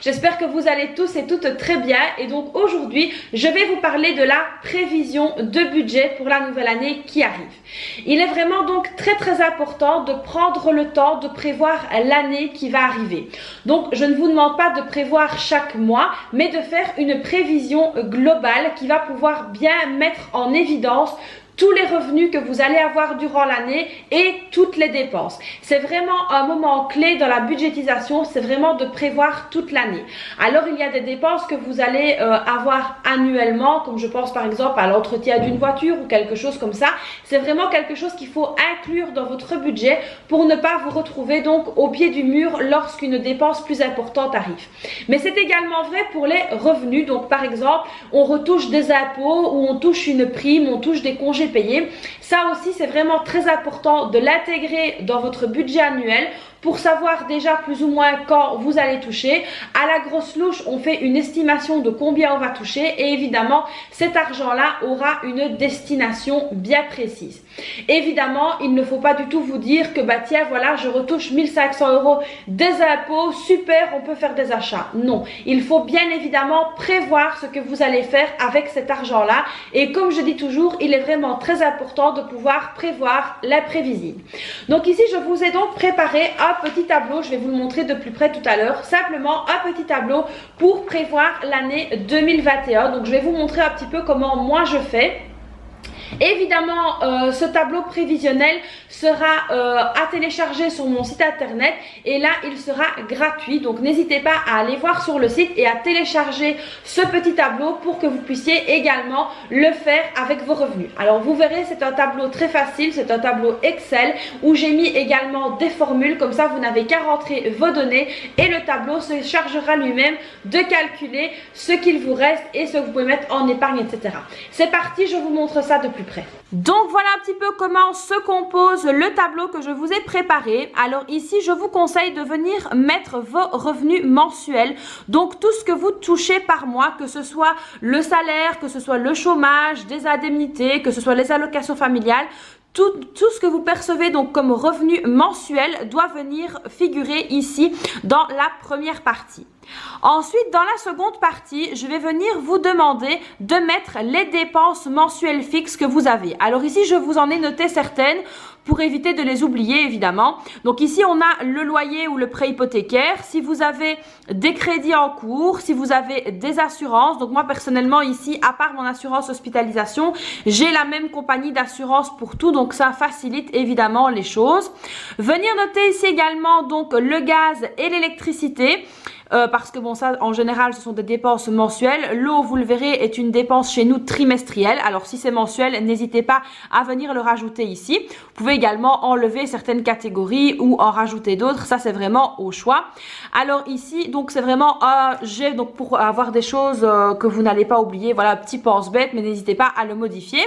J'espère que vous allez tous et toutes très bien. Et donc aujourd'hui, je vais vous parler de la prévision de budget pour la nouvelle année qui arrive. Il est vraiment donc très important de prendre le temps de prévoir l'année qui va arriver. Donc je ne vous demande pas de prévoir chaque mois, mais de faire une prévision globale qui va pouvoir bien mettre en évidence tous les revenus que vous allez avoir durant l'année et toutes les dépenses. C'est vraiment un moment clé dans la budgétisation, c'est vraiment de prévoir toute l'année. Alors il y a des dépenses que vous allez avoir annuellement, comme je pense par exemple à l'entretien d'une voiture ou quelque chose comme ça. C'est vraiment quelque chose qu'il faut inclure dans votre budget pour ne pas vous retrouver donc au pied du mur lorsqu'une dépense plus importante arrive. Mais c'est également vrai pour les revenus. Donc par exemple, on retouche des impôts ou on touche une prime, on touche des congés payés. Ça aussi, c'est vraiment très important de l'intégrer dans votre budget annuel pour savoir déjà plus ou moins quand vous allez toucher. À la grosse louche, on fait une estimation de combien on va toucher et évidemment, cet argent-là aura une destination bien précise. Évidemment, il ne faut pas du tout vous dire que bah tiens, voilà, je retouche 1500 € des impôts, super, on peut faire des achats. Non, il faut bien évidemment prévoir ce que vous allez faire avec cet argent-là et comme je dis toujours, il est vraiment très important de pouvoir prévoir l'imprévisible. Donc ici, je vous ai donc préparé un petit tableau, je vais vous le montrer de plus près tout à l'heure, simplement un petit tableau pour prévoir l'année 2021. Donc je vais vous montrer un petit peu comment moi je fais. Évidemment, ce tableau prévisionnel sera à télécharger sur mon site internet et là il sera gratuit, donc n'hésitez pas à aller voir sur le site et à télécharger ce petit tableau pour que vous puissiez également le faire avec vos revenus. Alors vous verrez, c'est un tableau très facile, c'est un tableau Excel où j'ai mis également des formules, comme ça vous n'avez qu'à rentrer vos données et le tableau se chargera lui-même de calculer ce qu'il vous reste et ce que vous pouvez mettre en épargne, etc. C'est parti, je vous montre ça de plus près. Donc voilà un petit peu comment se compose le tableau que je vous ai préparé. Alors ici, je vous conseille de venir mettre vos revenus mensuels. Donc tout ce que vous touchez par mois, que ce soit le salaire, que ce soit le chômage, des indemnités, que ce soit les allocations familiales, tout ce que vous percevez donc comme revenu mensuel doit venir figurer ici dans la première partie. Ensuite, dans la seconde partie, je vais venir vous demander de mettre les dépenses mensuelles fixes que vous avez. Alors ici, je vous en ai noté certaines pour éviter de les oublier évidemment. Donc ici, on a le loyer ou le prêt hypothécaire. Si vous avez des crédits en cours, si vous avez des assurances. Donc moi personnellement ici, à part mon assurance hospitalisation, j'ai la même compagnie d'assurance pour tout. Donc ça facilite évidemment les choses. Venir noter ici également donc le gaz et l'électricité. Parce que bon, ça en général ce sont des dépenses mensuelles. L'eau, vous le verrez, est une dépense chez nous trimestrielle. Alors si c'est mensuel, n'hésitez pas à venir le rajouter ici. Vous pouvez également enlever certaines catégories ou en rajouter d'autres. Ça c'est vraiment au choix. Alors ici, donc c'est vraiment un jet donc pour avoir des choses que vous n'allez pas oublier. Voilà, petit pense-bête, mais n'hésitez pas à le modifier.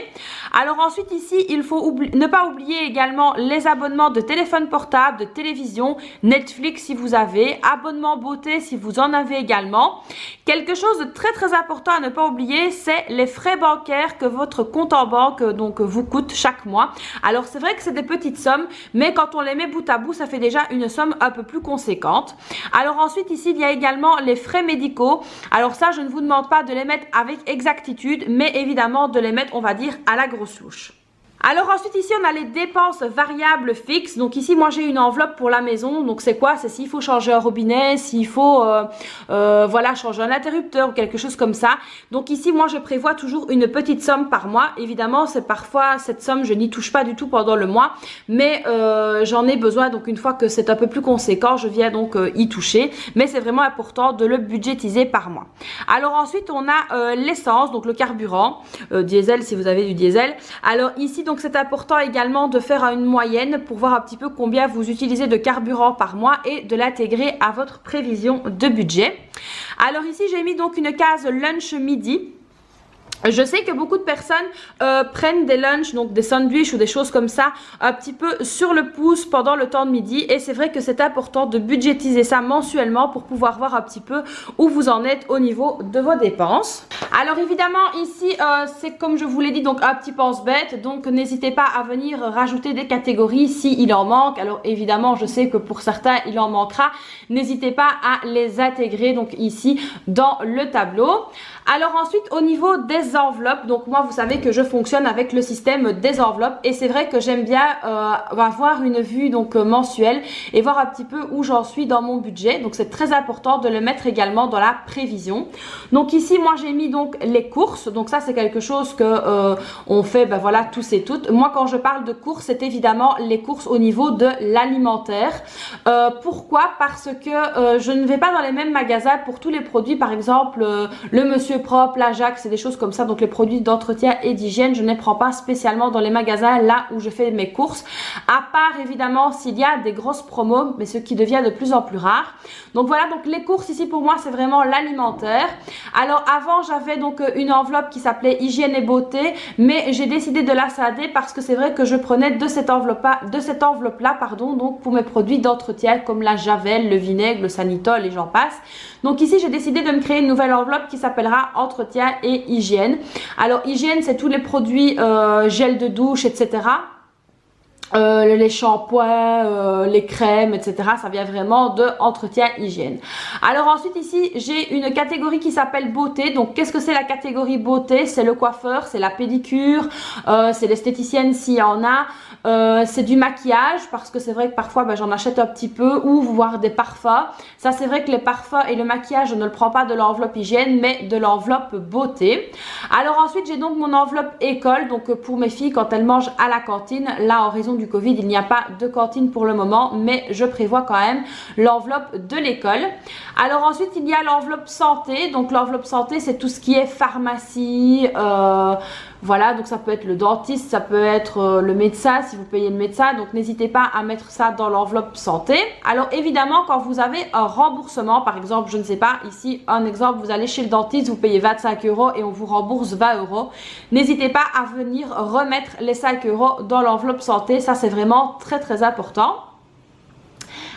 Alors ensuite ici, il faut ne pas oublier également les abonnements de téléphone portable, de télévision, Netflix si vous avez, abonnement beauté si vous en avez également. Quelque chose de très important à ne pas oublier, c'est les frais bancaires que votre compte en banque donc vous coûte chaque mois. Alors c'est vrai que c'est des petites sommes, mais quand on les met bout à bout, ça fait déjà une somme un peu plus conséquente. Alors ensuite ici, il y a également les frais médicaux. Alors ça, je ne vous demande pas de les mettre avec exactitude, mais évidemment de les mettre, on va dire, à la grosse louche. Alors ensuite ici on a les dépenses variables fixes. Donc ici moi j'ai une enveloppe pour la maison. Donc c'est quoi? C'est s'il faut changer un robinet, s'il faut voilà, changer un interrupteur ou quelque chose comme ça. Donc ici moi je prévois toujours une petite somme par mois. Évidemment c'est parfois cette somme je n'y touche pas du tout pendant le mois, mais j'en ai besoin. Donc une fois que c'est un peu plus conséquent, je viens donc y toucher. Mais c'est vraiment important de le budgétiser par mois. Alors ensuite on a l'essence, donc le carburant, diesel si vous avez du diesel. Alors ici donc c'est important également de faire une moyenne pour voir un petit peu combien vous utilisez de carburant par mois et de l'intégrer à votre prévision de budget. Alors ici j'ai mis donc une case lunch midi. Je sais que beaucoup de personnes prennent des lunchs, donc des sandwichs ou des choses comme ça, un petit peu sur le pouce pendant le temps de midi. Et c'est vrai que c'est important de budgétiser ça mensuellement pour pouvoir voir un petit peu où vous en êtes au niveau de vos dépenses. Alors évidemment ici, c'est comme je vous l'ai dit, donc un petit pense-bête. Donc n'hésitez pas à venir rajouter des catégories s'il en manque. Alors évidemment, je sais que pour certains, il en manquera. N'hésitez pas à les intégrer donc ici dans le tableau. Alors ensuite, au niveau des enveloppes, donc moi vous savez que je fonctionne avec le système des enveloppes et c'est vrai que j'aime bien avoir une vue donc mensuelle et voir un petit peu où j'en suis dans mon budget. Donc c'est très important de le mettre également dans la prévision. Donc ici moi j'ai mis donc les courses, donc ça c'est quelque chose que on fait voilà tous et toutes. Moi quand je parle de courses, c'est évidemment les courses au niveau de l'alimentaire. Pourquoi? Parce que je ne vais pas dans les mêmes magasins pour tous les produits, par exemple le Monsieur Propre, l'Ajax, c'est des choses comme ça. Donc les produits d'entretien et d'hygiène, je ne les prends pas spécialement dans les magasins là où je fais mes courses, à part évidemment s'il y a des grosses promos, mais ce qui devient de plus en plus rare. Donc voilà, donc les courses ici pour moi c'est vraiment l'alimentaire. Alors avant j'avais donc une enveloppe qui s'appelait hygiène et beauté, mais j'ai décidé de la scinder parce que c'est vrai que je prenais de cette enveloppe là pardon, donc pour mes produits d'entretien comme la javel, le vinaigre, le sanitol et j'en passe. Donc ici j'ai décidé de me créer une nouvelle enveloppe qui s'appellera entretien et hygiène. Alors hygiène c'est tous les produits gel de douche etc. Les shampoings, les crèmes, etc. Ça vient vraiment de entretien hygiène. Alors ensuite ici j'ai une catégorie qui s'appelle beauté. Donc qu'est-ce que c'est la catégorie beauté? C'est le coiffeur, c'est la pédicure, c'est l'esthéticienne s'il y en a, c'est du maquillage parce que c'est vrai que parfois j'en achète un petit peu, ou voir des parfums. Ça c'est vrai que les parfums et le maquillage je ne le prends pas de l'enveloppe hygiène mais de l'enveloppe beauté. Alors ensuite j'ai donc mon enveloppe école, donc pour mes filles quand elles mangent à la cantine. Là en raison du Covid, il n'y a pas de cantine pour le moment, mais je prévois quand même l'enveloppe de l'école. Alors ensuite, il y a l'enveloppe santé. Donc l'enveloppe santé, c'est tout ce qui est pharmacie, voilà, donc ça peut être le dentiste, ça peut être le médecin si vous payez le médecin. Donc n'hésitez pas à mettre ça dans l'enveloppe santé. Alors évidemment, quand vous avez un remboursement, par exemple, je ne sais pas, ici un exemple, vous allez chez le dentiste, vous payez 25 € et on vous rembourse 20 €. N'hésitez pas à venir remettre les 5 € dans l'enveloppe santé. Ça c'est vraiment très important.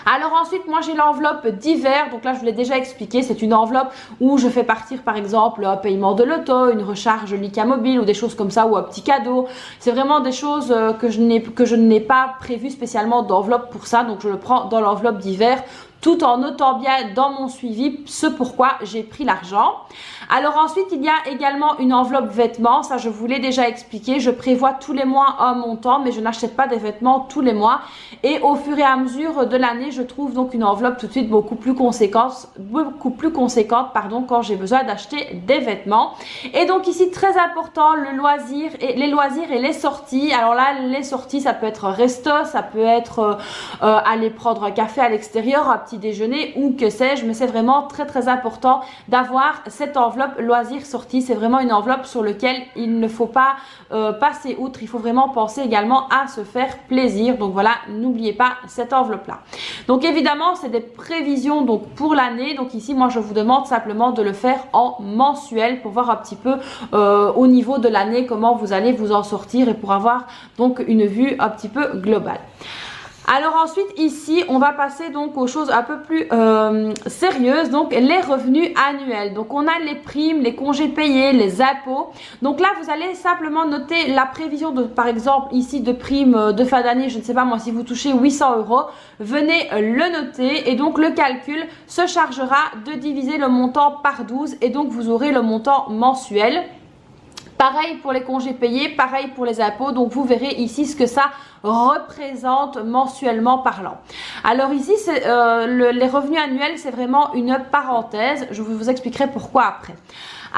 Alors ensuite, moi j'ai l'enveloppe d'hiver. Donc là, je vous l'ai déjà expliqué. C'est une enveloppe où je fais partir par exemple un paiement de l'auto, une recharge Lyca Mobile ou des choses comme ça, ou un petit cadeau. C'est vraiment des choses que je n'ai pas prévu spécialement d'enveloppe pour ça. Donc je le prends dans l'enveloppe d'hiver, tout en notant bien dans mon suivi ce pourquoi j'ai pris l'argent. Alors ensuite, il y a également une enveloppe vêtements. Ça, je vous l'ai déjà expliqué. Je prévois tous les mois un montant, mais je n'achète pas des vêtements tous les mois. Et au fur et à mesure de l'année, je trouve donc une enveloppe tout de suite beaucoup plus conséquente, quand j'ai besoin d'acheter des vêtements. Et donc ici, très important, les loisirs et les sorties. Alors là, les sorties, ça peut être resto, ça peut être aller prendre un café à l'extérieur, un petit déjeuner ou que sais-je, mais c'est vraiment très important d'avoir cette enveloppe loisirs sorties. C'est vraiment une enveloppe sur laquelle il ne faut pas passer outre. Il faut vraiment penser également à se faire plaisir. Donc voilà, n'oubliez pas cette enveloppe là. Donc évidemment, c'est des prévisions donc pour l'année. Donc ici, moi je vous demande simplement de le faire en mensuel pour voir un petit peu au niveau de l'année comment vous allez vous en sortir et pour avoir donc une vue un petit peu globale. Alors ensuite ici on va passer donc aux choses un peu plus sérieuses, donc les revenus annuels. Donc on a les primes, les congés payés, les impôts. Donc là vous allez simplement noter la prévision de, par exemple ici de primes de fin d'année, je ne sais pas moi, si vous touchez 800 €, venez le noter et donc le calcul se chargera de diviser le montant par 12 et donc vous aurez le montant mensuel. Pareil pour les congés payés, pareil pour les impôts. Donc vous verrez ici ce que ça représente mensuellement parlant. Alors ici, les revenus annuels, c'est vraiment une parenthèse. Je vous expliquerai pourquoi après.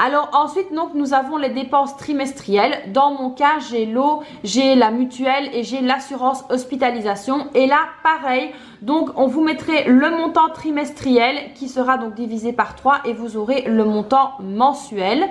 Alors ensuite, donc, nous avons les dépenses trimestrielles. Dans mon cas, j'ai l'eau, j'ai la mutuelle et j'ai l'assurance hospitalisation. Et là, pareil, donc on vous mettrait le montant trimestriel qui sera donc divisé par 3 et vous aurez le montant mensuel.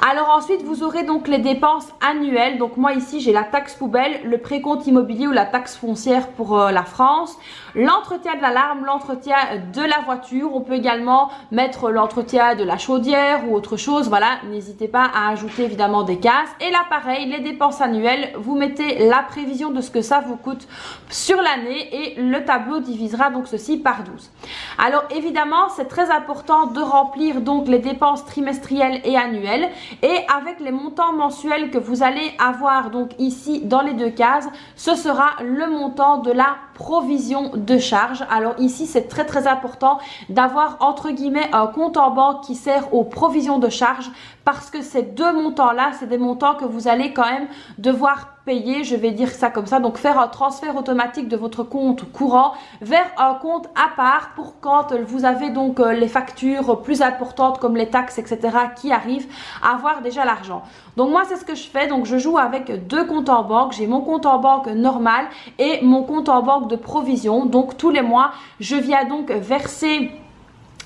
Alors ensuite, vous aurez donc les dépenses annuelles. Donc moi ici, j'ai la taxe poubelle, le précompte immobilier ou la taxe foncière pour la France, l'entretien de l'alarme, l'entretien de la voiture. On peut également mettre l'entretien de la chaudière ou autre chose. Voilà, n'hésitez pas à ajouter évidemment des cases. Et là, pareil, les dépenses annuelles, vous mettez la prévision de ce que ça vous coûte sur l'année et le tableau divisera donc ceci par 12. Alors évidemment, c'est très important de remplir donc les dépenses trimestrielles et annuelles. Et avec les montants mensuels que vous allez avoir donc ici dans les deux cases, ce sera le montant de la provision de charge. Alors ici, c'est très important d'avoir entre guillemets un compte en banque qui sert aux provisions de charge parce que ces deux montants-là, c'est des montants que vous allez quand même devoir payer, je vais dire ça comme ça, donc faire un transfert automatique de votre compte courant vers un compte à part pour quand vous avez donc les factures plus importantes comme les taxes, etc. qui arrivent, avoir déjà l'argent. Donc moi, c'est ce que je fais, donc je joue avec deux comptes en banque. J'ai mon compte en banque normal et mon compte en banque de provision. Donc tous les mois, je viens donc verser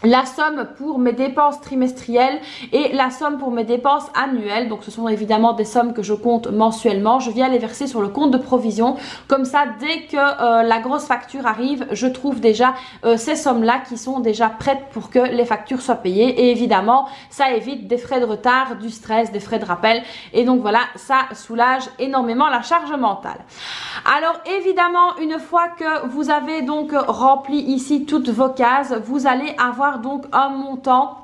la somme pour mes dépenses trimestrielles et la somme pour mes dépenses annuelles. Donc ce sont évidemment des sommes que je compte mensuellement. Je viens les verser sur le compte de provision. Comme ça, dès que la grosse facture arrive, je trouve déjà ces sommes-là qui sont déjà prêtes pour que les factures soient payées. Et évidemment, ça évite des frais de retard, du stress, des frais de rappel. Et donc voilà, ça soulage énormément la charge mentale. Alors évidemment, une fois que vous avez donc rempli ici toutes vos cases, vous allez avoir donc un montant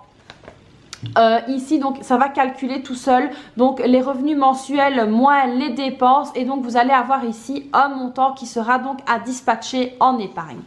ici, donc ça va calculer tout seul donc les revenus mensuels moins les dépenses et donc vous allez avoir ici un montant qui sera donc à dispatcher en épargne.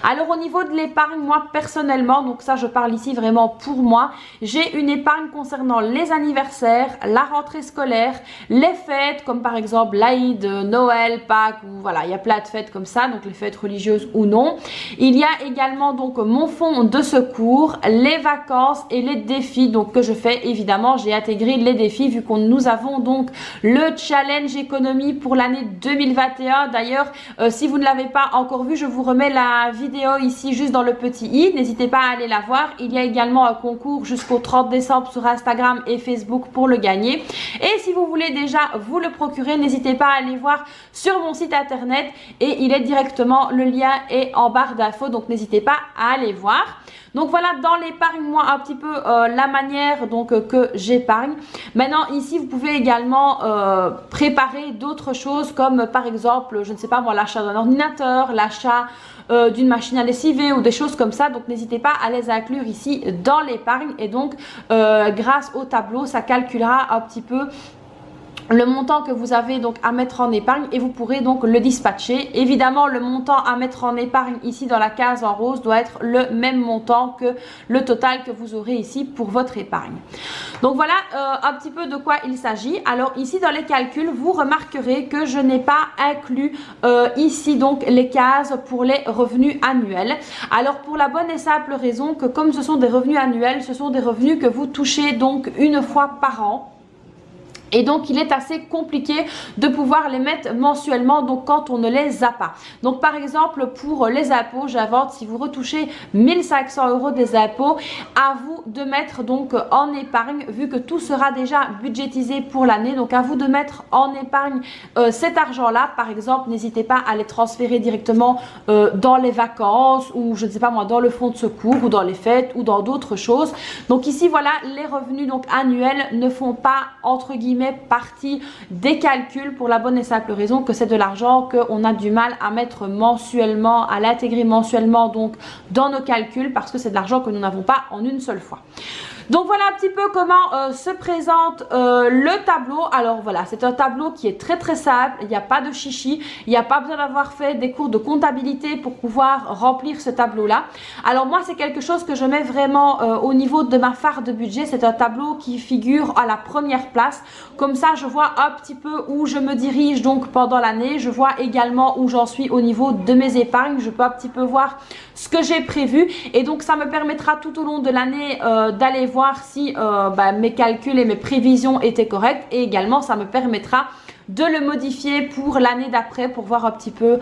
Alors au niveau de l'épargne, moi personnellement, donc ça je parle ici vraiment pour moi, j'ai une épargne concernant les anniversaires, la rentrée scolaire, les fêtes comme par exemple l'Aïd, Noël, Pâques, ou voilà, il y a plein de fêtes comme ça, donc les fêtes religieuses ou non. Il y a également donc mon fonds de secours, les vacances et les défis donc que je fais. Évidemment, j'ai intégré les défis vu qu'on nous avons donc le challenge économie pour l'année 2021. D'ailleurs, si vous ne l'avez pas encore vu, je vous remets la vidéo ici juste dans le petit i. N'hésitez pas à aller la voir. Il y a également un concours jusqu'au 30 décembre sur Instagram et Facebook pour le gagner. Et si vous voulez déjà vous le procurer, n'hésitez pas à aller voir sur mon site internet et il est directement, le lien est en barre d'infos, donc n'hésitez pas à aller voir. Donc voilà, dans l'épargne, moi un petit peu la manière donc que j'épargne. Maintenant ici, vous pouvez également préparer d'autres choses comme par exemple, je ne sais pas moi, l'achat d'un ordinateur, l'achat d'une machine à lessiver ou des choses comme ça. Donc n'hésitez pas à les inclure ici dans l'épargne et donc grâce au tableau, ça calculera un petit peu le montant que vous avez donc à mettre en épargne et vous pourrez donc le dispatcher. Évidemment, le montant à mettre en épargne ici dans la case en rose doit être le même montant que le total que vous aurez ici pour votre épargne. Donc voilà un petit peu de quoi il s'agit. Alors ici dans les calculs, vous remarquerez que je n'ai pas inclus ici donc les cases pour les revenus annuels. Alors pour la bonne et simple raison que comme ce sont des revenus annuels, ce sont des revenus que vous touchez donc une fois par an. Et donc il est assez compliqué de pouvoir les mettre mensuellement donc quand on ne les a pas. Donc par exemple pour les impôts, j'invente, si vous retouchez 1500 € des impôts, à vous de mettre donc en épargne vu que tout sera déjà budgétisé pour l'année. Donc à vous de mettre en épargne cet argent là. Par exemple, n'hésitez pas à les transférer directement dans les vacances ou je ne sais pas moi dans le fonds de secours ou dans les fêtes ou dans d'autres choses. Donc ici voilà, les revenus donc annuels ne font pas entre guillemets partie des calculs pour la bonne et simple raison que c'est de l'argent qu'on a du mal à mettre mensuellement, à l'intégrer mensuellement donc dans nos calculs parce que c'est de l'argent que nous n'avons pas en une seule fois. Donc voilà un petit peu comment se présente le tableau. Alors voilà, c'est un tableau qui est très simple, il n'y a pas de chichi, il n'y a pas besoin d'avoir fait des cours de comptabilité pour pouvoir remplir ce tableau là. Alors moi c'est quelque chose que je mets vraiment au niveau de ma phare de budget, c'est un tableau qui figure à la première place. Comme ça je vois un petit peu où je me dirige donc pendant l'année, je vois également où j'en suis au niveau de mes épargnes, je peux un petit peu voir ce que j'ai prévu et donc ça me permettra tout au long de l'année d'aller voir voir si mes calculs et mes prévisions étaient corrects, et également ça me permettra de le modifier pour l'année d'après, pour voir un petit peu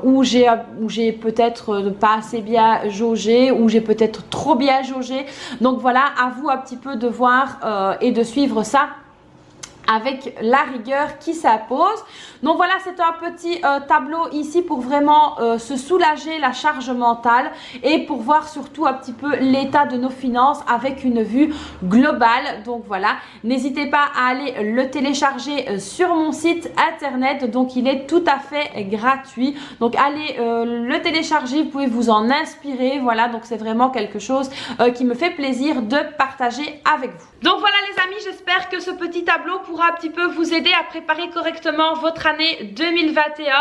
où j'ai peut-être pas assez bien jaugé, où j'ai peut-être trop bien jaugé. Donc voilà, à vous un petit peu de voir et de suivre ça avec la rigueur qui s'impose. Donc voilà, c'est un petit tableau ici pour vraiment se soulager la charge mentale et pour voir surtout un petit peu l'état de nos finances avec une vue globale. Donc voilà, n'hésitez pas à aller le télécharger sur mon site internet. Donc il est tout à fait gratuit. Donc allez le télécharger, vous pouvez vous en inspirer. Voilà, donc c'est vraiment quelque chose qui me fait plaisir de partager avec vous. Donc voilà les amis, j'espère que ce petit tableau pourra un petit peu vous aider à préparer correctement votre année 2021.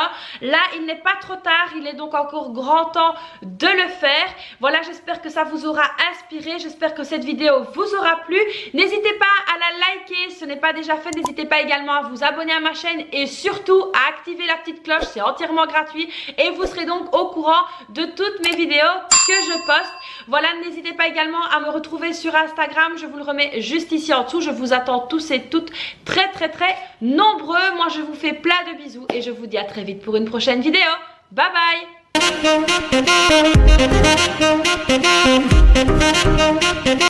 Là, il n'est pas trop tard, il est donc encore grand temps de le faire. Voilà, j'espère que ça vous aura inspiré, j'espère que cette vidéo vous aura plu. N'hésitez pas à la liker si ce n'est pas déjà fait, n'hésitez pas également à vous abonner à ma chaîne et surtout à activer la petite cloche, c'est entièrement gratuit et vous serez donc au courant de toutes mes vidéos que je poste. Voilà, n'hésitez pas également à me retrouver sur Instagram, je vous le remets juste ici en dessous. Je vous attends tous et toutes très nombreux. Moi je vous fais plein de bisous et je vous dis à très vite pour une prochaine vidéo. Bye bye.